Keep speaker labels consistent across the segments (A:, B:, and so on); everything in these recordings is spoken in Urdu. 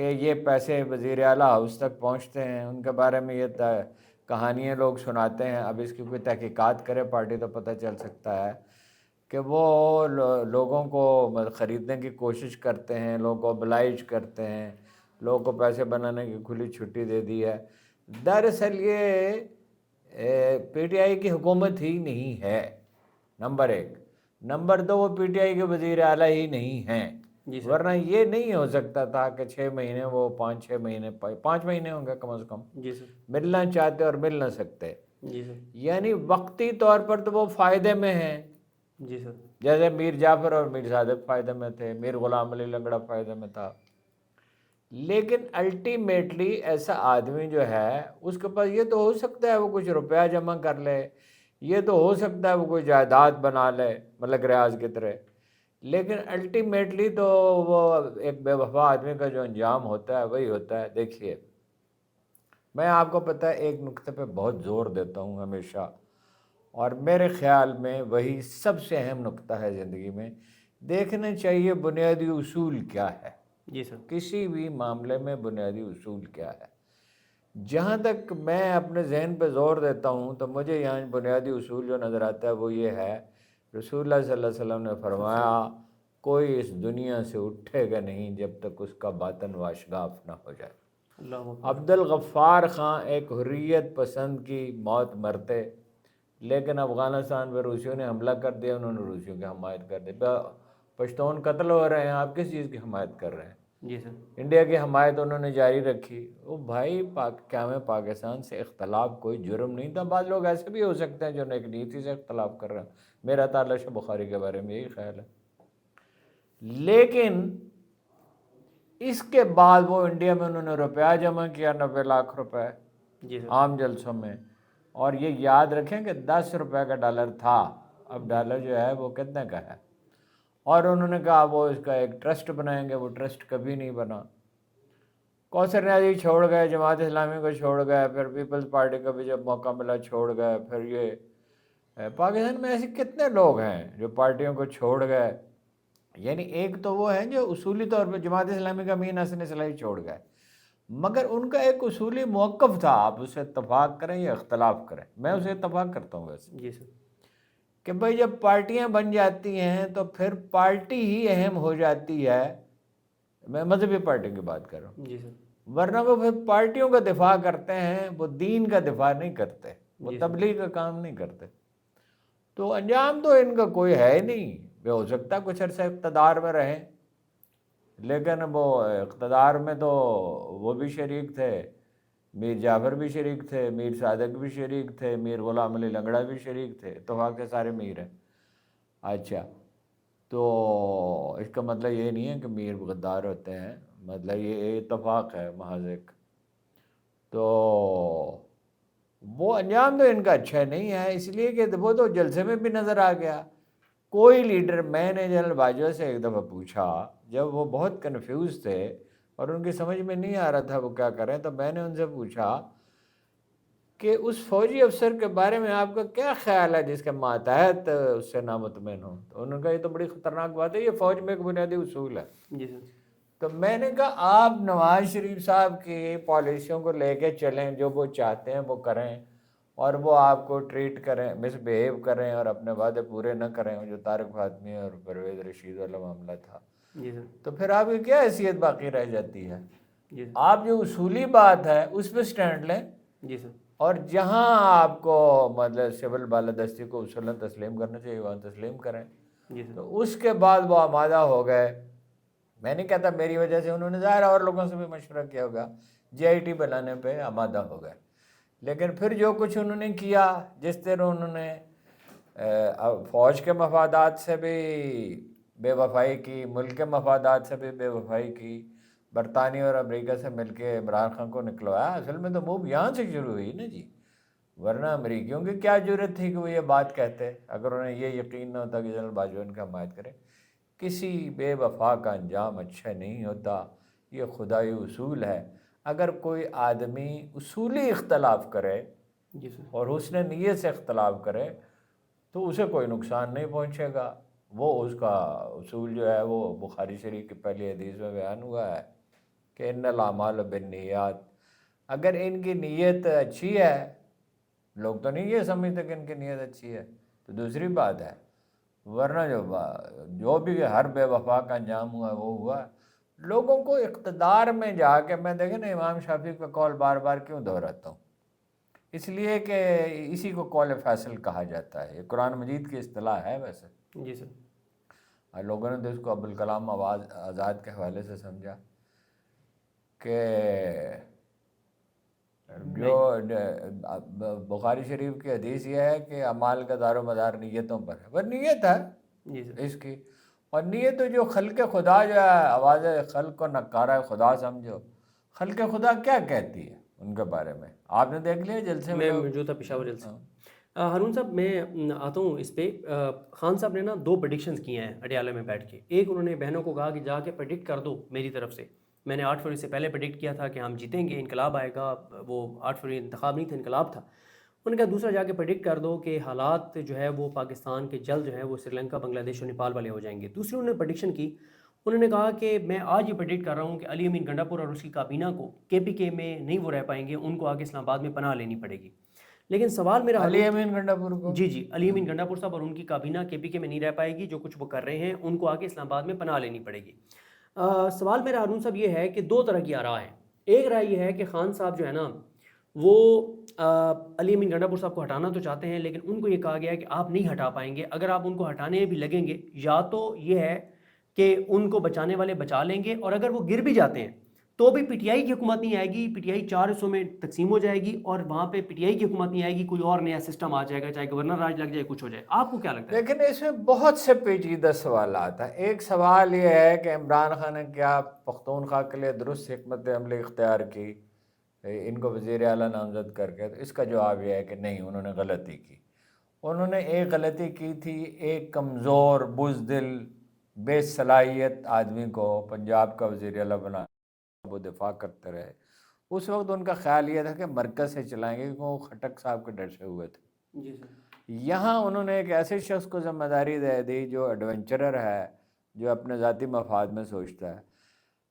A: کہ یہ پیسے وزیر اعلیٰ ہاؤس تک پہنچتے ہیں، ان کے بارے میں یہ کہانیاں لوگ سناتے ہیں. اب اس کی کوئی تحقیقات کرے پارٹی تو پتہ چل سکتا ہے کہ وہ لوگوں کو خریدنے کی کوشش کرتے ہیں، لوگوں کو oblige کرتے ہیں، لوگوں کو پیسے بنانے کی کھلی چھٹی دے دی ہے. دراصل یہ پی ٹی آئی کی حکومت ہی نہیں ہے، نمبر ایک. نمبر دو، وہ پی ٹی آئی کے وزیر اعلیٰ ہی نہیں ہیں.
B: جی سر.
A: ورنہ یہ نہیں ہو سکتا تھا کہ 6 مہینے وہ 5 مہینے ہوں گے کم از کم
B: جی سر.
A: ملنا چاہتے اور مل نہ سکتے.
B: جی سر.
A: یعنی وقتی طور پر تو وہ فائدے میں ہیں،
B: جی سر.
A: جیسے میر جعفر اور میر صادق فائدے میں تھے، میر غلام علی لنگڑا فائدے میں تھا. لیکن الٹیمیٹلی ایسا آدمی جو ہے اس کے پاس یہ تو ہو سکتا ہے وہ کچھ روپیہ جمع کر لے، یہ تو ہو سکتا ہے وہ کوئی جائیداد بنا لے ملک ریاض کی طرح، لیکن الٹیمیٹلی تو وہ ایک بے وفا آدمی کا جو انجام ہوتا ہے وہی ہوتا ہے. دیکھیے، میں آپ کو پتہ ہے ایک نقطے پہ بہت زور دیتا ہوں ہمیشہ، اور میرے خیال میں وہی سب سے اہم نقطہ ہے زندگی میں. دیکھنا چاہیے بنیادی اصول کیا ہے.
B: جی سر.
A: کسی بھی معاملے میں بنیادی اصول کیا ہے. جہاں تک میں اپنے ذہن پہ زور دیتا ہوں تو مجھے یہاں بنیادی اصول جو نظر آتا ہے وہ یہ ہے، رسول اللہ صلی اللہ علیہ وسلم نے فرمایا کوئی اس دنیا سے اٹھے گا نہیں جب تک اس کا باطن واشگاف نہ ہو جائے. عبد الغفار خان ایک حریت پسند کی موت مرتے، لیکن افغانستان پہ روسیوں نے حملہ کر دیا، انہوں نے روسیوں کی حمایت کر دی. پشتون قتل ہو رہے ہیں، آپ کس چیز کی حمایت کر رہے ہیں؟
B: جی سر.
A: انڈیا کی حمایت انہوں نے جاری رکھی. وہ بھائی قیام پاکستان سے اختلاف کوئی جرم نہیں تھا. بعض لوگ ایسے بھی ہو سکتے ہیں جو نیک نیتی سے اختلاف کر رہے ہیں، میرا تعالیٰ شاہ بخاری کے بارے میں یہی خیال ہے. لیکن اس کے بعد وہ انڈیا میں انہوں نے روپیہ جمع کیا، 90 لاکھ روپے
B: جی سر.
A: عام جلسوں میں. اور یہ یاد رکھیں کہ 10 روپے کا ڈالر تھا، اب ڈالر جو ہے وہ کتنے کا ہے. اور انہوں نے کہا وہ اس کا ایک ٹرسٹ بنائیں گے، وہ ٹرسٹ کبھی نہیں بنا. کوثر نیازی چھوڑ گئے، جماعت اسلامی کو چھوڑ گئے، پھر پیپلز پارٹی کو بھی جب موقع ملا چھوڑ گئے. پھر یہ پاکستان میں ایسے کتنے لوگ ہیں جو پارٹیوں کو چھوڑ گئے. یعنی ایک تو وہ ہے جو اصولی طور پہ جماعت اسلامی کا امین حسن اصلاحی چھوڑ گئے، مگر ان کا ایک اصولی موقف تھا، آپ اسے اتفاق کریں یا اختلاف کریں. میں اسے اتفاق کرتا ہوں ویسے.
B: جی سر.
A: کہ بھئی جب پارٹیاں بن جاتی ہیں تو پھر پارٹی ہی اہم ہو جاتی ہے. میں مذہبی پارٹی کی بات کر رہا ہوں.
B: جی سر.
A: ورنہ وہ پھر پارٹیوں کا دفاع کرتے ہیں، وہ دین کا دفاع نہیں کرتے، وہ
B: جی سر.
A: تبلیغ کا کام نہیں کرتے. تو انجام تو ان کا کوئی ہے ہی نہیں. ہو سکتا ہے کچھ عرصہ اقتدار میں رہیں، لیکن وہ اقتدار میں تو وہ بھی شریک تھے، میر جعفر بھی شریک تھے، میر صادق بھی شریک تھے، میر غلام علی لنگڑا بھی شریک تھے. اتفاق سے سارے میر ہیں. اچھا، تو اس کا مطلب یہ نہیں ہے کہ میر غدار ہوتے ہیں، مطلب یہ اتفاق ہے محض ایک. تو وہ انجام تو ان کا اچھا نہیں ہے، اس لیے کہ وہ تو جلسے میں بھی نظر آ گیا. کوئی لیڈر، میں نے جنرل باجوہ سے ایک دفعہ پوچھا جب وہ بہت کنفیوز تھے اور ان کی سمجھ میں نہیں آ رہا تھا وہ کیا کریں، تو میں نے ان سے پوچھا کہ اس فوجی افسر کے بارے میں آپ کا کیا خیال ہے جس کے ماتحت اس سے نامطمئن ہو. تو انہوں نے کہا یہ تو بڑی خطرناک بات ہے، یہ فوج میں ایک بنیادی اصول ہے.
B: جی سر.
A: تو میں نے کہا آپ نواز شریف صاحب کی پالیسیوں کو لے کے چلیں، جو وہ چاہتے ہیں وہ کریں، اور وہ آپ کو ٹریٹ کریں، مس بیہیو کریں اور اپنے وعدے پورے نہ کریں، جو طارق فاطمی اور پرویز رشید والا معاملہ تھا.
B: جی سر.
A: تو پھر آپ کی کیا حیثیت باقی رہ جاتی ہے؟
B: جی سر.
A: آپ جو اصولی بات ہے اس پہ سٹینڈ لیں،
B: جی سر.
A: اور جہاں آپ کو مطلب سول بالادستی کو اصولاً تسلیم کرنا چاہیے وہاں تسلیم کریں.
B: جی سر.
A: تو اس کے بعد وہ آمادہ ہو گئے. میں نہیں کہتا میری وجہ سے، انہوں نے ظاہر اور لوگوں سے بھی مشورہ کیا ہوگا، جے آئی ٹی بنانے پہ آمادہ ہو گئے. لیکن پھر جو کچھ انہوں نے کیا، جس طرح انہوں نے فوج کے مفادات سے بھی بے وفائی کی، ملک کے مفادات سے بھی بے وفائی کی، برطانیہ اور امریکہ سے مل کے عمران خان کو نکلوایا. اصل میں تو موو یہاں سے شروع ہوئی نا جی، ورنہ امریکیوں کی کیا جرت تھی کہ وہ یہ بات کہتے اگر انہیں یہ یقین نہ ہوتا کہ جنرل باجوہ ان کی حمایت کرے. کسی بے وفا کا انجام اچھا نہیں ہوتا، یہ خدائی اصول ہے. اگر کوئی آدمی اصولی اختلاف کرے
B: جی سر.
A: اور حسن نیت سے اختلاف کرے تو اسے کوئی نقصان نہیں پہنچے گا. وہ اس کا اصول جو ہے وہ بخاری شریف کی پہلی حدیث میں بیان ہوا ہے کہ ان الاعمال بالنیات. اگر ان کی نیت اچھی ہے، لوگ تو نہیں یہ سمجھتے کہ ان کی نیت اچھی ہے تو دوسری بات ہے، ورنہ جو بھی ہر بے وفا کا انجام ہوا وہ ہوا. لوگوں کو اقتدار میں جا کے، میں دیکھیں نا امام شافعی کا قول بار بار کیوں دہراتا ہوں، اس لیے کہ اسی کو قول فیصل کہا جاتا ہے. یہ قرآن مجید کی اصطلاح ہے ویسے.
B: جی سر.
A: اور لوگوں نے تو اس کو ابوالکلام آزاد کے حوالے سے سمجھا کہ جو بخاری شریف کی حدیث یہ ہے کہ اعمال کا دار و مدار نیتوں پر ہے. وہ نیت ہے
B: جی سر.
A: اس کی، اور نیت تو جو خلق خدا جو ہے، آواز خلق کو نکارہ خدا سمجھو. خلق خدا کیا کہتی ہے ان کے بارے میں؟ آپ نے دیکھ لیا جلسے میں
B: میں
A: لوگ.
B: موجود تھا پشاور جلسے. ہارون صاحب میں آتا ہوں اس پہ. خان صاحب نے نا 2 پریڈکشنز کی ہیں اڈیالہ میں بیٹھ کے. ایک انہوں نے بہنوں کو کہا کہ جا کے پریڈکٹ کر دو میری طرف سے. میں نے 8 فروری سے پہلے پریڈکٹ کیا تھا کہ ہم جیتیں گے، انقلاب آئے گا. وہ 8 فروری انتخاب نہیں تھا، انقلاب تھا. انہوں نے کہا دوسرا جا کے پریڈکٹ کر دو کہ حالات جو ہے وہ پاکستان کے جلد جو ہے وہ سری لنکا، بنگلہ دیش اور نیپال والے ہو جائیں گے. دوسری انہوں نے پریڈکشن کی، انہوں نے کہا کہ میں آج یہ پریڈکٹ کر رہا ہوں کہ علی امین گنڈا پور اور اس کی کابینہ کو KPK میں نہیں وہ رہ پائیں گے، ان کو آگے اسلام آباد میں پناہ لینی پڑے گی. لیکن سوال میرا
A: علی امین گنڈا پور کو،
B: جی علی امین گنڈا پور صاحب اور ان کی کابینہ KPK میں نہیں رہ پائے گی. جو کچھ وہ کر رہے ہیں ان کو آگے اسلام آباد میں پناہ لینی پڑے گی. سوال میرا ہارون صاحب یہ ہے کہ 2 طرح کی آراء ہیں. ایک رائے یہ ہے کہ خان صاحب جو ہے نا وہ علی امین گنڈا پور صاحب کو ہٹانا تو چاہتے ہیں، لیکن ان کو یہ کہا گیا ہے کہ آپ نہیں ہٹا پائیں گے. اگر آپ ان کو ہٹانے بھی لگیں گے، یا تو یہ ہے کہ ان کو بچانے والے بچا لیں گے، اور اگر وہ گر بھی جاتے ہیں تو بھی PTI کی حکومت نہیں آئے گی. PTI 4 حصوں میں تقسیم ہو جائے گی اور وہاں پہ PTI کی حکومت نہیں آئے گی. کوئی اور نیا سسٹم آ جائے گا، چاہے گورنر راج لگ جائے، کچھ ہو جائے. آپ کو کیا لگتا ہے؟
A: لیکن اس میں بہت سے پیچیدہ سوالات ہیں. ایک سوال یہ ہے کہ عمران خان نے کیا پختونخوا کے لیے درست حکمت عملی اختیار کی ان کو وزیر اعلیٰ نامزد کر کے؟ تو اس کا جواب یہ ہے کہ نہیں، انہوں نے غلطی کی. انہوں نے ایک غلطی کی تھی، ایک کمزور، بزدل، بے صلاحیت آدمی کو پنجاب کا وزیر اعلیٰ بنا، وہ دفاع کرتے رہے. اس وقت ان کا خیال یہ تھا کہ مرکز سے چلائیں گے، کیونکہ وہ خٹک صاحب کے ڈر سے ہوئے تھے.
B: جی سر.
A: یہاں انہوں نے ایک ایسے شخص کو ذمہ داری دے دی جو ایڈونچرر ہے، جو اپنے ذاتی مفاد میں سوچتا ہے.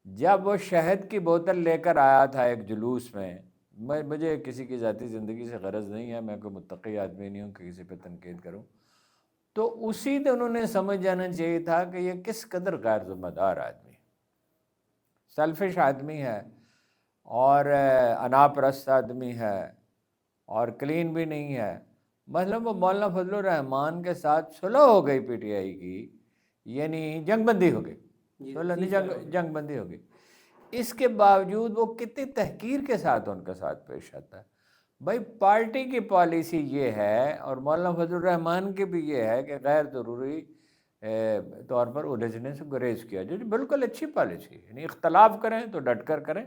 A: جب وہ شہد کی بوتل لے کر آیا تھا ایک جلوس میں، مجھے کسی کی ذاتی زندگی سے غرض نہیں ہے، میں کوئی متقی آدمی نہیں ہوں کہ کسی پہ تنقید کروں، تو اسی دن انہوں نے سمجھ جانا چاہیے تھا کہ یہ کس قدر غیر ذمہ دار آدمی، سیلفش آدمی ہے، اور انا پرست آدمی ہے، اور کلین بھی نہیں ہے. مطلب وہ مولانا فضل الرحمان کے ساتھ صلح ہو گئی PTI کی، یعنی جنگ بندی ہو گئی، صلح نہیں، جنگ بندی ہو گئی. اس کے باوجود وہ کتنی تحقیر کے ساتھ ان کے ساتھ پیش آتا ہے. بھائی پارٹی کی پالیسی یہ ہے، اور مولانا فضل الرحمان کی بھی یہ ہے کہ غیر ضروری طور پر الجھنے سے گریز کیا، جو بالکل اچھی پالیسی ہے. یعنی اختلاف کریں تو ڈٹ کر کریں،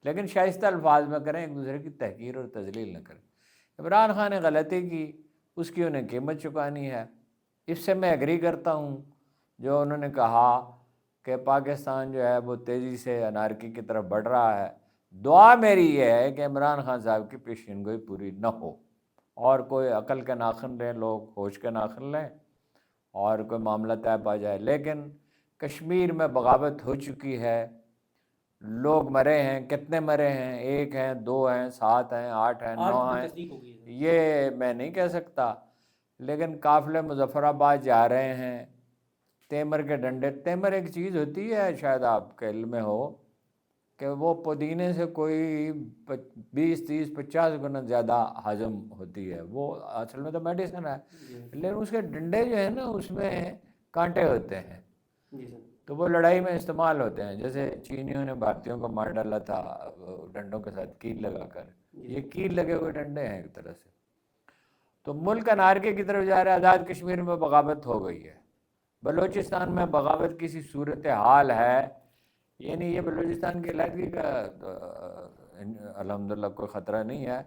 A: لیکن شائستہ الفاظ میں کریں، ایک دوسرے کی تحقیر اور تذلیل نہ کریں. عمران خان نے غلطی کی، اس کی انہیں قیمت چکانی ہے. اس سے میں ایگری کرتا ہوں جو انہوں نے کہا کہ پاکستان جو ہے وہ تیزی سے انارکی کی طرف بڑھ رہا ہے. دعا میری یہ ہے کہ عمران خان صاحب کی پیشین گوئی پوری نہ ہو، اور کوئی عقل کے ناخن لیں، لوگ ہوش کے ناخن لیں، اور کوئی معاملہ طے پا جائے. لیکن کشمیر میں بغاوت ہو چکی ہے، لوگ مرے ہیں، کتنے مرے ہیں، 1 ہیں، 2 ہیں، 7 ہیں، 8 ہیں، 9 ہیں، یہ میں نہیں کہہ سکتا. لیکن قافلے مظفر آباد جا رہے ہیں، تیمر کے ڈنڈے. تیمر ایک چیز ہوتی ہے، شاید آپ کے علم میں ہو، کہ وہ پودینے سے کوئی 20 30 50 گنا زیادہ ہضم ہوتی ہے. وہ اصل میں تو میڈیسن ہے، لیکن اس کے ڈنڈے جو ہیں نا اس میں کانٹے ہوتے ہیں، تو وہ لڑائی میں استعمال ہوتے ہیں. جیسے چینیوں نے بھارتیوں کو مار ڈالا تھا ڈنڈوں کے ساتھ کیل لگا کر، یہ کیل لگے ہوئے ڈنڈے ہیں ایک طرح سے. تو ملک انارکی کی طرف جا رہا ہے. آزاد کشمیر میں بغاوت ہو گئی ہے، بلوچستان میں بغاوت کی سی صورتحال ہے. یعنی یہ بلوچستان کی علیحدگی کا الحمدللہ کوئی خطرہ نہیں ہے،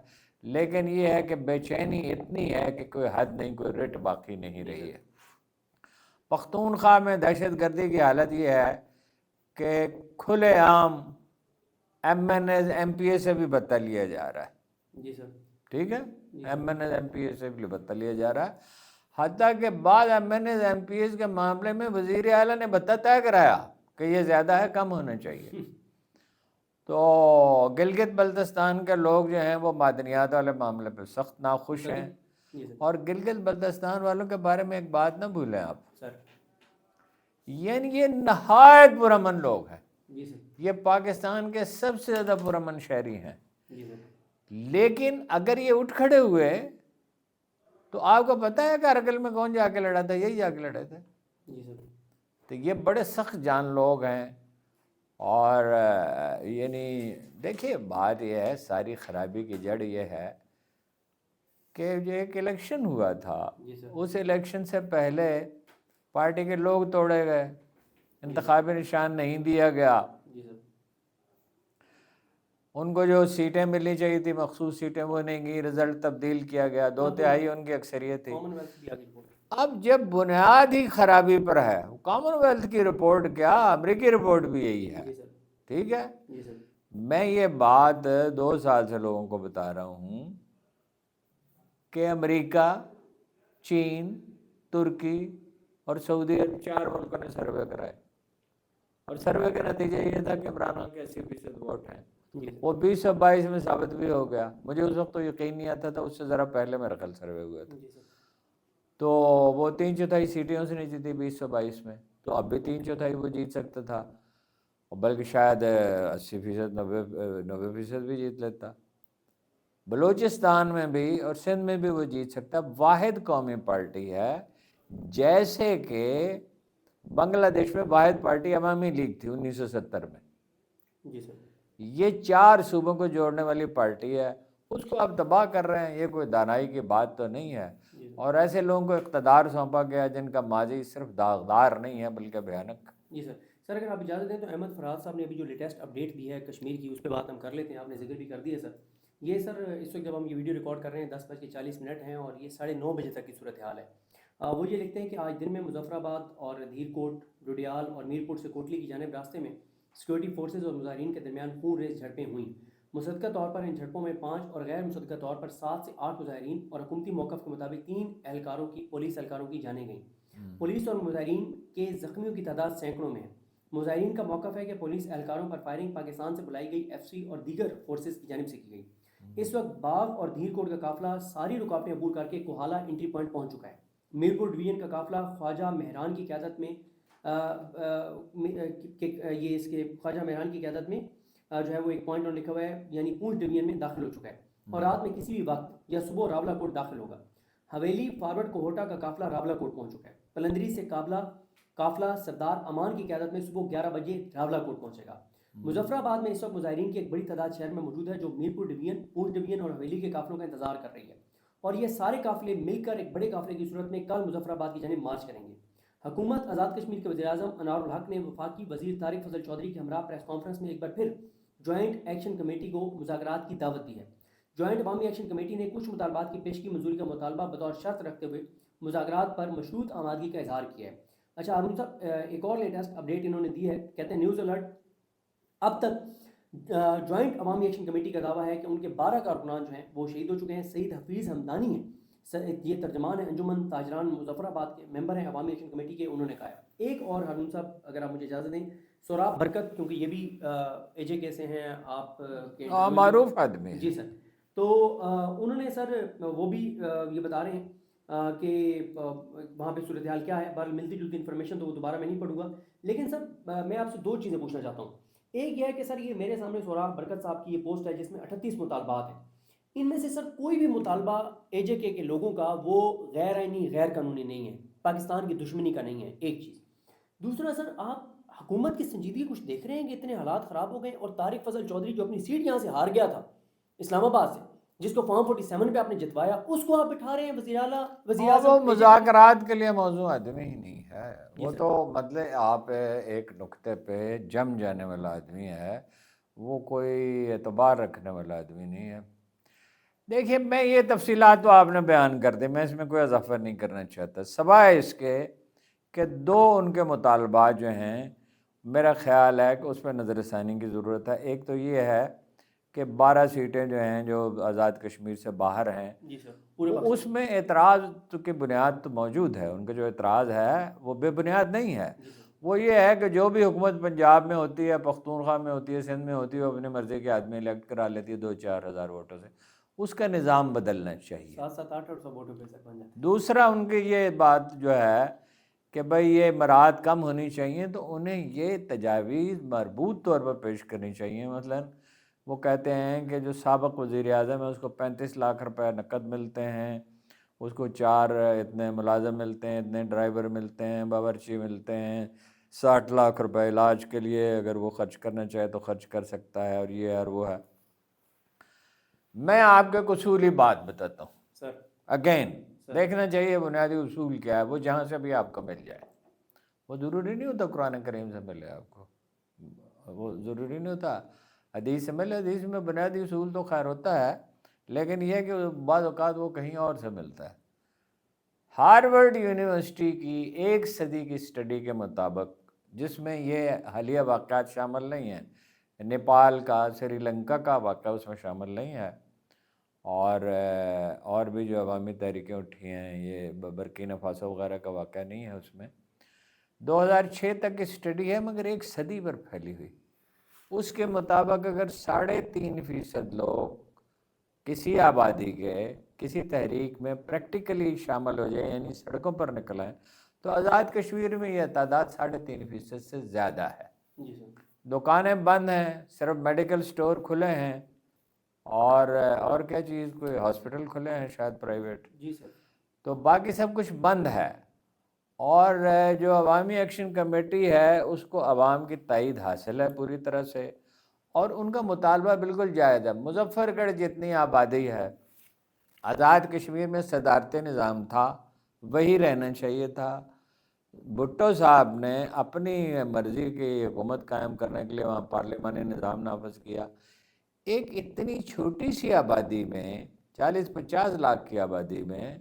A: لیکن یہ ہے کہ بے چینی اتنی ہے کہ کوئی حد نہیں، کوئی رٹ باقی نہیں رہی ہے. پختونخوا میں دہشت گردی کی حالت یہ ہے کہ کھلے عام MNAs MPA سے بھی بدلہ لیا جا رہا ہے.
B: جی سر.
A: ٹھیک ہے، MNAs MPA سے بھی بدلہ لیا جا رہا ہے. حتیٰ کہ بعض MNAs MPAs کے معاملے میں وزیر اعلیٰ نے بتہ طے کرایا کہ یہ زیادہ ہے، کم ہونا چاہیے. تو گلگت بلتستان کے لوگ جو ہیں وہ معدنیات والے معاملے پہ سخت ناخوش ہیں،
B: جی سر
A: اور گلگت بلتستان والوں کے بارے میں ایک بات نہ بھولیں آپ،
B: سر
A: یعنی یہ نہایت پرامن لوگ ہیں،
B: جی سر
A: یہ پاکستان کے سب سے زیادہ پرامن شہری ہیں،
B: جی سر
A: لیکن اگر یہ اٹھ کھڑے ہوئے تو آپ کو پتہ ہے کارگل میں کون جا کے لڑا تھا؟ یہی جا کے لڑے تھے۔
B: جی سر
A: تو یہ بڑے سخت جان لوگ ہیں، اور یعنی دیکھیے بات یہ ہے، ساری خرابی کی جڑ یہ ہے کہ جو ایک الیکشن ہوا تھا،
B: جی سر
A: اس الیکشن سے پہلے پارٹی کے لوگ توڑے گئے، انتخابی نشان نہیں دیا گیا،
B: جی سر
A: ان کو جو سیٹیں ملنی چاہیے تھی مخصوص سیٹیں وہ نہیں گئی، رزلٹ تبدیل کیا گیا، 2/3 ان کی اکثریت تھی۔
B: کامن ویلتھ بھی آگے رپورٹ
A: اب جب بنیاد ہی خرابی پر ہے، کامن ویلتھ کی رپورٹ کیا، امریکی رپورٹ بھی یہی ہے،
B: جی سر
A: ٹھیک ہے۔
B: جی سر
A: میں یہ بات 2 سال سے لوگوں کو بتا رہا ہوں کہ امریکہ، چین، ترکی اور سعودی عرب 4 ملکوں نے سروے کرائے، اور سروے کا نتیجہ یہ تھا کہ عمران خان کے 80% ووٹ ہیں،
B: جی سر
A: وہ 2022 میں ثابت بھی ہو گیا۔ مجھے اس وقت تو یقین نہیں آتا تھا، اس سے ذرا پہلے میرا خیال سروے ہوئے تھے،
B: جی سر
A: تو وہ 3/4 سیٹیں اس نے جیتی 2022 میں، تو اب بھی 3/4 وہ جیت سکتا تھا، اور بلکہ شاید 80%، 90% بھی جیت لیتا۔ بلوچستان میں بھی اور سندھ میں بھی وہ جیت سکتا، واحد قومی پارٹی ہے، جیسے کہ بنگلہ دیش میں واحد پارٹی عوامی لیگ تھی 1970 میں۔
B: جی سر
A: یہ 4 صوبوں کو جوڑنے والی پارٹی ہے، اس کو آپ تباہ کر رہے ہیں، یہ کوئی دانائی کی بات تو نہیں ہے،
B: جی سر
A: اور ایسے لوگوں کو اقتدار سونپا گیا جن کا ماضی صرف داغدار نہیں ہے بلکہ بھیانک۔
B: جی سر سر اگر آپ اجازت دیں تو احمد فراز صاحب نے ابھی جو لیٹسٹ اپڈیٹ دی ہے کشمیر کی، اس پہ بات ہم کر لیتے ہیں، آپ نے ذکر بھی کر دیا ہے سر۔ یہ سر اس وقت جب ہم یہ ویڈیو ریکارڈ کر رہے ہیں 10:40 ہیں، اور یہ 9:30 بجے تک کی صورتحال ہے۔ وہ یہ لکھتے ہیں کہ آج دن میں مظفر آباد اور دھیر کوٹ، ڈوڈیال اور میرپور سے کوٹلی کی جانب راستے میں سیکورٹی فورسز اور مظاہرین کے درمیان خون ریز جھڑپیں ہوئیں۔ مصدقہ طور پر ان جھڑپوں میں 5 اور غیر مصدقہ طور پر 7 سے 8 مظاہرین اور حکومتی موقف کے مطابق 3 پولیس اہلکاروں کی جانیں گئیں۔ پولیس اور مظاہرین کے زخمیوں کی تعداد سینکڑوں میں ہے۔ مظاہرین کا موقف ہے کہ پولیس اہلکاروں پر فائرنگ پاکستان سے بلائی گئی FCC اور دیگر فورسز کی جانب سے کی گئی۔ اس وقت باغ اور دھیر کوٹ کا قافلہ ساری رکاوٹیں عبور کر کے کوہالہ انٹری پوائنٹ پہنچ چکا ہے۔ میرپور ڈویژن کا قافلہ خواجہ مہران کی قیادت میں یہ اس کے خواجہ مہران کی قیادت میں جو ہے وہ ایک پوائنٹ اور لکھا ہوا ہے، یعنی پونچھ ڈویژن میں داخل ہو چکا ہے، اور رات میں کسی بھی وقت یا صبح راولہ کوٹ داخل ہوگا۔ حویلی فارورڈ کوہوٹا کا قافلہ راولہ کوٹ پہنچ چکا ہے۔ پلندری سے قافلہ سردار امان کی قیادت میں صبح 11 بجے راولہ کوٹ پہنچے گا۔ مظفر آباد میں اس وقت مظاہرین کی ایک بڑی تعداد شہر میں موجود ہے، جو میرپور ڈویژن، پونچھ ڈویژن اور حویلی کے قافلوں کا انتظار کر رہی ہے، اور یہ سارے قافلے مل کر ایک بڑے قافلے کی صورت میں کل مظفر آباد کی جانب مارچ کریں گے۔ حکومت آزاد کشمیر کے وزیر اعظم انوار الحق نے وفاقی وزیر طارق فضل چودھری کے ہمراہ پریس کانفرنس میں ایک بار پھر جوائنٹ ایکشن کمیٹی کو مذاکرات کی دعوت دی ہے۔ جوائنٹ عوامی ایکشن کمیٹی نے کچھ مطالبات کی پیشگی منظوری کا مطالبہ بطور شرط رکھتے ہوئے مذاکرات پر مشروط آمادگی کا اظہار کیا ہے۔ اچھا ہارون صاحب، ایک اور لیٹسٹ اپڈیٹ انہوں نے دی ہے، کہتے ہیں نیوز الرٹ، اب تک جوائنٹ عوامی ایکشن کمیٹی کا دعویٰ ہے کہ ان کے 12 کارکنان جو ہیں وہ شہید ہو چکے ہیں۔ سعید حفیظ ہمدانی ہیں، یہ ترجمان ہیں انجمن تاجران مظفر آباد کے، ممبر ہیں عوامی ایکشن کمیٹی کے، انہوں نے کہا ہے۔ ایک اور ہارون صاحب اگر آپ مجھے اجازت دیں، سوراب برکت، کیونکہ یہ بھی AJ سے ہیں آپ کے
A: معروف آدمی
B: جی
A: ہے۔
B: سر، تو انہوں نے سر وہ بھی یہ بتا رہے ہیں کہ وہاں پہ صورتحال کیا ہے، بہرحال ملتی جلتی انفارمیشن تو وہ دوبارہ میں نہیں پڑھوں گا، لیکن سر میں آپ سے 2 چیزیں پوچھنا چاہتا ہوں۔ ایک یہ ہے کہ سر یہ میرے سامنے سوراب برکت صاحب کی یہ پوسٹ ہے جس میں 38 مطالبات ہیں، ان میں سے سر کوئی بھی مطالبہ AJ کے لوگوں کا وہ غیر آئینی، غیر قانونی نہیں ہے، پاکستان کی دشمنی کا نہیں ہے، ایک چیز۔ دوسرا سر، آپ حکومت کی سنجیدگی کچھ دیکھ رہے ہیں کہ اتنے حالات خراب ہو گئے، اور طارق فضل چودھری جو اپنی سیٹ یہاں سے ہار گیا تھا اسلام آباد سے، جس کو فارم 47 پہ آپ نے جتوایا، اس کو آپ بٹھا رہے ہیں وزیر اعلیٰ وزیر
A: وہ
B: اعظم
A: مذاکرات کے لیے موضوع آدمی ہی نہیں ہے،
B: جی
A: وہ
B: سر
A: تو مطلب آپ ایک نقطے پہ جم جانے والا آدمی ہے، وہ کوئی اعتبار رکھنے والا آدمی نہیں ہے۔ دیکھیے میں یہ تفصیلات تو آپ نے بیان کر دی، میں اس میں کوئی اضافہ نہیں کرنا چاہتا، سوائے اس کے کہ 2 ان کے مطالبات جو ہیں میرا خیال ہے کہ اس پہ نظر ثانی کی ضرورت ہے۔ ایک تو یہ ہے کہ 12 سیٹیں جو ہیں جو آزاد کشمیر سے باہر ہیں،
B: جی سر پورے
A: وہ اس میں اعتراض کی بنیاد تو موجود ہے، ان کا جو اعتراض ہے وہ بے بنیاد نہیں ہے،
B: جی سر
A: وہ یہ ہے کہ جو بھی حکومت پنجاب میں ہوتی ہے، پختونخوا میں ہوتی ہے، سندھ میں ہوتی ہے، وہ اپنی مرضی کے آدمی الیکٹ کرا لیتی ہے 2-4 ہزار ووٹوں سے. اس کا نظام بدلنا چاہیے.
B: 700-800 ووٹوں پہ سر بن جاتے ہیں.
A: دوسرا ان کی یہ بات جو ہے کہ بھئی یہ مراعات کم ہونی چاہیے، تو انہیں یہ تجاویز مربوط طور پر پیش کرنی چاہیے. مثلا وہ کہتے ہیں کہ جو سابق وزیر اعظم ہے اس کو 35 لاکھ روپے نقد ملتے ہیں، اس کو 4 اتنے ملازم ملتے ہیں، اتنے ڈرائیور ملتے ہیں، باورچی ملتے ہیں، 60 لاکھ روپے علاج کے لیے اگر وہ خرچ کرنا چاہے تو خرچ کر سکتا ہے، اور یہ اور وہ ہے. میں آپ کے اصولی بات بتاتا ہوں.
B: سر
A: اگین دیکھنا چاہیے بنیادی اصول کیا ہے، وہ جہاں سے بھی آپ کو مل جائے. وہ ضروری نہیں ہوتا قرآن کریم سے ملے آپ کو، وہ ضروری نہیں ہوتا حدیث سے ملے. حدیث میں بنیادی اصول تو خیر ہوتا ہے، لیکن یہ کہ بعض اوقات وہ کہیں اور سے ملتا ہے. ہارورڈ یونیورسٹی کی 1 صدی کی اسٹڈی کے مطابق، جس میں یہ حالیہ واقعات شامل نہیں ہیں، نیپال کا، سری لنکا کا واقعہ اس میں شامل نہیں ہے، اور بھی جو عوامی تحریکیں اٹھی ہیں، یہ برکینا فاسو وغیرہ کا واقعہ نہیں ہے اس میں. 2006 تک کی اسٹڈی ہے، مگر 1 صدی پر پھیلی ہوئی. اس کے مطابق اگر 3.5% لوگ کسی آبادی کے کسی تحریک میں پریکٹیکلی شامل ہو جائیں، یعنی سڑکوں پر نکل آئیں، تو آزاد کشمیر میں یہ تعداد 3.5% سے زیادہ ہے.
B: جی سر.
A: دکانیں بند ہیں، صرف میڈیکل سٹور کھلے ہیں، اور کیا چیز، کوئی ہاسپٹل کھلے ہیں شاید پرائیویٹ.
B: جی سر.
A: تو باقی سب کچھ بند ہے. اور جو عوامی ایکشن کمیٹی ہے اس کو عوام کی تائید حاصل ہے پوری طرح سے، اور ان کا مطالبہ بالکل جائز ہے. مظفر گڑھ جتنی آبادی ہے، آزاد کشمیر میں صدارتی نظام تھا، وہی رہنا چاہیے تھا. بھٹو صاحب نے اپنی مرضی کی حکومت قائم کرنے کے لیے وہاں پارلیمانی نظام نافذ کیا. ایک اتنی چھوٹی سی آبادی میں، 40-50 لاکھ کی آبادی میں،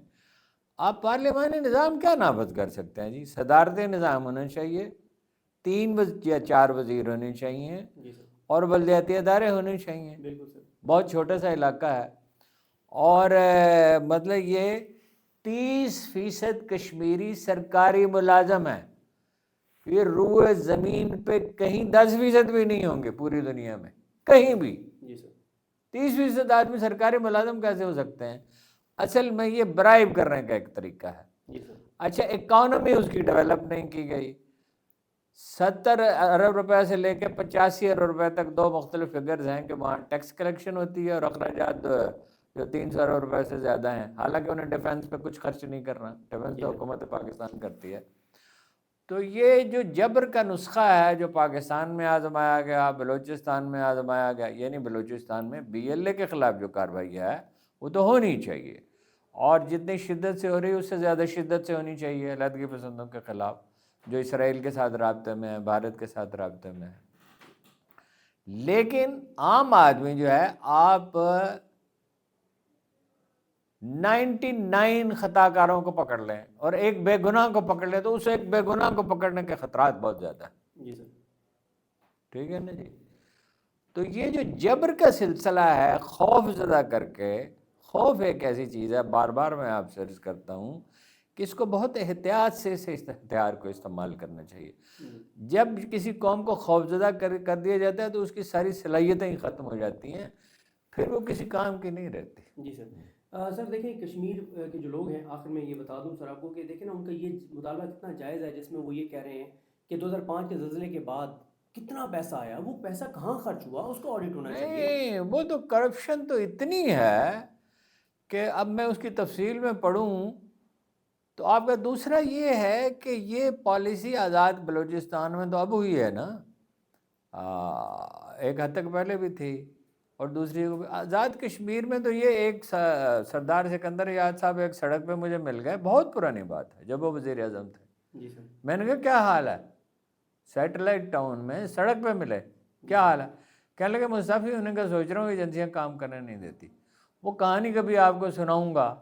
A: آپ پارلیمانی نظام کیا نافذ کر سکتے ہیں جی؟ صدارتی نظام ہونا چاہیے، 3 یا 4 وزیر ہونے چاہیے،
B: جی سر.
A: اور بلدیاتی ادارے ہونے چاہیے.
B: بالکل سر.
A: بہت چھوٹا سا علاقہ ہے، اور مطلب یہ 30% کشمیری سرکاری ملازم ہیں. یہ روئے زمین پہ کہیں 10% بھی نہیں ہوں گے پوری دنیا میں کہیں بھی.
B: جی سر.
A: 30% آدمی سرکاری ملازم کیسے ہو سکتے ہیں؟ اصل میں یہ برائب کرنے کا ایک طریقہ ہے.
B: جی سر.
A: اچھا، اکانومی اس کی ڈیولپ نہیں کی گئی. 70 ارب روپے سے لے کے 85 ارب روپے تک 2 مختلف فگرز ہیں کہ وہاں ٹیکس کلیکشن ہوتی ہے، اور اخراجات جو 300 ارب روپے سے زیادہ ہیں. حالانکہ انہیں ڈیفنس پہ کچھ خرچ نہیں کرنا، ڈیفنس تو حکومت پاکستان کرتی ہے. تو یہ جو جبر کا نسخہ ہے جو پاکستان میں آزمایا گیا، بلوچستان میں آزمایا گیا، یعنی بلوچستان میں BLA کے خلاف جو کارروائی ہے وہ تو ہونی چاہیے، اور جتنی شدت سے ہو رہی ہے اس سے زیادہ شدت سے ہونی چاہیے علیحدگی پسندوں کے خلاف، جو اسرائیل کے ساتھ رابطے میں ہے، بھارت کے ساتھ رابطے میں ہے. لیکن عام آدمی جو ہے، آپ 99 خطا کاروں کو پکڑ لیں اور ایک بے گناہ کو پکڑ لیں، تو اس ایک بے گناہ کو پکڑنے کے خطرات بہت زیادہ ہیں.
B: جی سر.
A: ٹھیک ہے نا جی؟ تو یہ جو جبر کا سلسلہ ہے، خوف زدہ کر کے، خوف ایک ایسی چیز ہے، بار بار میں آپ سے عرض کرتا ہوں کہ اس کو بہت احتیاط سے اس ہتھیار کو استعمال کرنا چاہیے. جب کسی قوم کو خوف زدہ کر دیا جاتا ہے تو اس کی ساری صلاحیتیں ہی ختم ہو جاتی ہیں، پھر وہ کسی کام کی نہیں رہتی.
B: جی سر. سر دیکھیں، کشمیر کے جو لوگ ہیں، آخر میں یہ بتا دوں سر آپ کو کہ دیکھیں نا، ان کا یہ مطالبہ کتنا جائز ہے، جس میں وہ یہ کہہ رہے ہیں کہ 2005 کے زلزلے کے بعد کتنا پیسہ آیا، وہ پیسہ کہاں خرچ ہوا، اس کو آڈٹ ہونا چاہیے.
A: نہیں، وہ تو کرپشن تو اتنی ہے کہ اب میں اس کی تفصیل میں پڑھوں تو آپ کا. دوسرا یہ ہے کہ یہ پالیسی آزاد بلوچستان میں تو اب ہوئی ہے نا، ایک حد تک پہلے بھی تھی، اور دوسری آزاد کشمیر میں تو یہ ایک سردار سکندر یاد صاحب ایک سڑک پہ مجھے مل گئے، بہت پرانی بات ہے، جب وہ وزیر اعظم تھے.
B: جی سر.
A: میں نے کہا کیا حال ہے، سیٹلائٹ ٹاؤن میں سڑک پہ ملے، کیا حال ہے؟ کہنے لگے مستعفی ہونے کا سوچ رہا ہوں، ایجنسیاں کام کرنے نہیں دیتی. وہ کہانی کبھی آپ کو سناؤں گا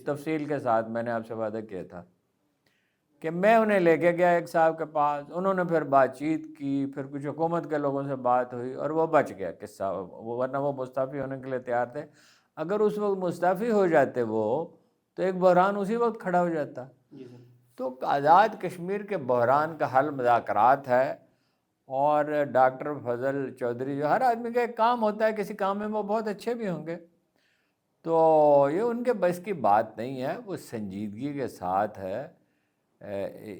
A: تفصیل کے ساتھ. میں نے آپ سے وعدہ کیا تھا کہ میں انہیں لے کے گیا ایک صاحب کے پاس، انہوں نے پھر بات چیت کی، پھر کچھ حکومت کے لوگوں سے بات ہوئی، اور وہ بچ گیا قصہ، ورنہ وہ مستعفی ہونے کے لیے تیار تھے. اگر اس وقت مستعفی ہو جاتے وہ، تو ایک بحران اسی وقت کھڑا ہو جاتا.
B: جی سر.
A: تو آزاد کشمیر کے بحران کا حل مذاکرات ہے، اور ڈاکٹر فضل چودھری جو ہر آدمی کا ایک کام ہوتا ہے، کسی کام میں وہ بہت اچھے بھی ہوں گے، تو یہ ان کے بس کی بات نہیں ہے، وہ سنجیدگی کے ساتھ ہے۔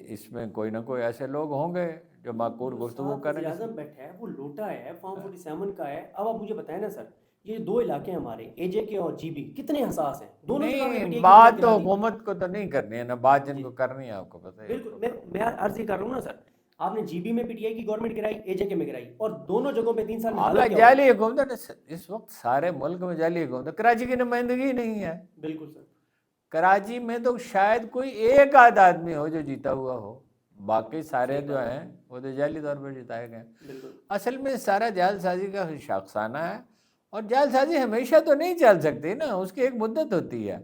A: اس میں کوئی نہ کوئی ایسے لوگ ہوں گے جو معقول گفتگو کریں
B: وزیر
A: گے۔
B: اعظم بیٹھا ہے، وہ لوٹا ہے، فارم 47 کا ہے۔ اب آپ مجھے بتائیں نا سر، یہ دو علاقے ہیں ہمارے، اے جے کے اور جی بی، کتنے حساس ہیں؟ دونوں جگہ ہم نے پی
A: نہیں،
B: ٹی آئی کی حکومت
A: بات تو
B: گرا دی۔
A: حکومت کو تو نہیں کرنی ہے نا، بات جن
B: جی
A: کو کرنی ہے آپ کو پتہ ہے ان
B: بالکل،
A: کو کرنی
B: میں عرض یہ کر رہا ہوں نا سر، آپ نے جی بی میں پی ٹی آئی کی گورنمنٹ گرائی، اے جے کے میں گرائی، اور دونوں جگہوں پہ 3 سال میں
A: ہے۔
B: حالت کیا ہوگا؟
A: جعلی حکومت اس وقت سارے ملک میں جعلی حکومت ہے، کراچی کی نمائندگی نہیں ہے۔
B: بالکل سر،
A: کراچی میں تو شاید کوئی ایک آدھ آدمی ہو جو جیتا ہوا ہو، باقی سارے
B: صحیح
A: جو
B: بات ہے،
A: ہیں وہ تو جعلی طور پر جتائے گئے۔
B: بالکل
A: اصل میں سارا جعل سازی کا شاخسانہ ہے، اور جعل سازی ہمیشہ تو نہیں چل سکتی نا، اس کی ایک مدت ہوتی ہے۔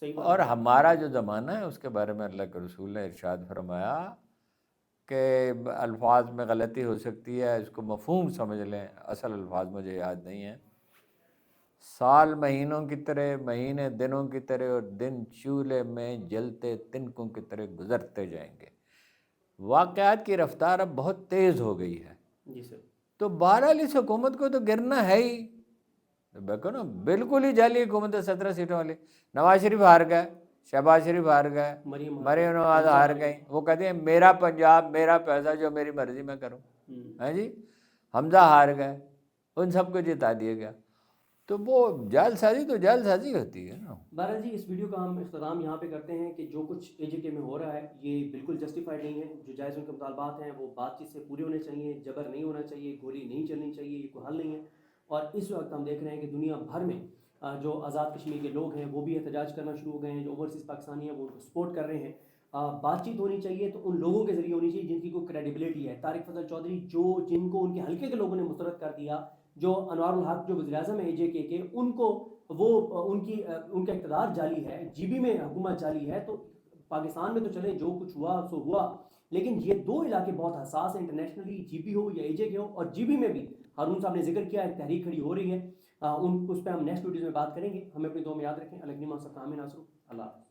B: صحیح بات
A: اور
B: ہے۔
A: ہمارا جو زمانہ ہے اس کے بارے میں اللہ کے رسول نے ارشاد فرمایا کہ الفاظ میں غلطی ہو سکتی ہے، اس کو مفہوم سمجھ لیں، اصل الفاظ مجھے یاد نہیں ہیں۔ سال مہینوں کی طرح، مہینے دنوں کی طرح، اور دن چولہے میں جلتے تنکوں کی طرح گزرتے جائیں گے۔ واقعات کی رفتار اب بہت تیز ہو گئی ہے،
B: جی سر،
A: تو بہرحال اس حکومت کو تو گرنا ہے ہی۔ دیکھو نا، بالکل ہی جعلی حکومت ہے 17 سیٹوں والی۔ نواز شریف ہار گئے، شہباز شریف ہار گئے،
B: مریم ہار گئی،
A: مریم نواز
B: حمزہ
A: ہار
B: ہار
A: گئی،
B: گئے۔
A: وہ کہتے ہیں میرا پنجاب میرا پیسہ، جو میری مرضی میں کروں، ہے جی۔ حمزہ ہار گئے، ان سب کو جتا دیا گیا۔ تو وہ جعل سازی تو جعل سازی ہوتی ہے نا۔
B: بہرحال جی، اس ویڈیو کا ہم اختتام یہاں پہ کرتے ہیں کہ جو کچھ اے جے کے میں ہو رہا ہے یہ بالکل جسٹیفائڈ نہیں ہے۔ جو جائز ان کے مطالبات ہیں وہ بات چیت سے پورے ہونے چاہیے، جبر نہیں ہونا چاہیے، گولی نہیں چلنی چاہیے، یہ کوئی حل نہیں ہے۔ اور اس وقت ہم دیکھ رہے ہیں کہ دنیا بھر میں جو آزاد کشمیر کے لوگ ہیں وہ بھی احتجاج کرنا شروع ہو گئے ہیں، جو اوورسیز پاکستانی ہیں وہ ان کو سپورٹ کر رہے ہیں۔ بات چیت ہونی چاہیے تو ان لوگوں کے ذریعے ہونی چاہیے جن کی کوئی کریڈیبلٹی ہے۔ طارق فضل چودھری جن کو ان کے حلقے کے لوگوں نے مسترد کر دیا، جو انوار الحق جو وزیر اعظم ہے اے جے کے ان کو وہ ان کا اقتدار جعلی ہے، جی بی میں حکومت جعلی ہے، تو پاکستان میں تو چلے جو کچھ ہوا سو ہوا، لیکن یہ دو علاقے بہت حساس ہیں انٹرنیشنلی، جی بی ہو یا اے جے کے ہو۔ اور جی بی میں بھی ہارون صاحب نے ذکر کیا ہے، تحریک کھڑی ہو رہی ہے، اس پہ ہم نیکسٹ ویڈیوز میں بات کریں گے۔ ہمیں اپنی دعا میں یاد رکھیں۔ اللہ ناصر، اللہ حافظ۔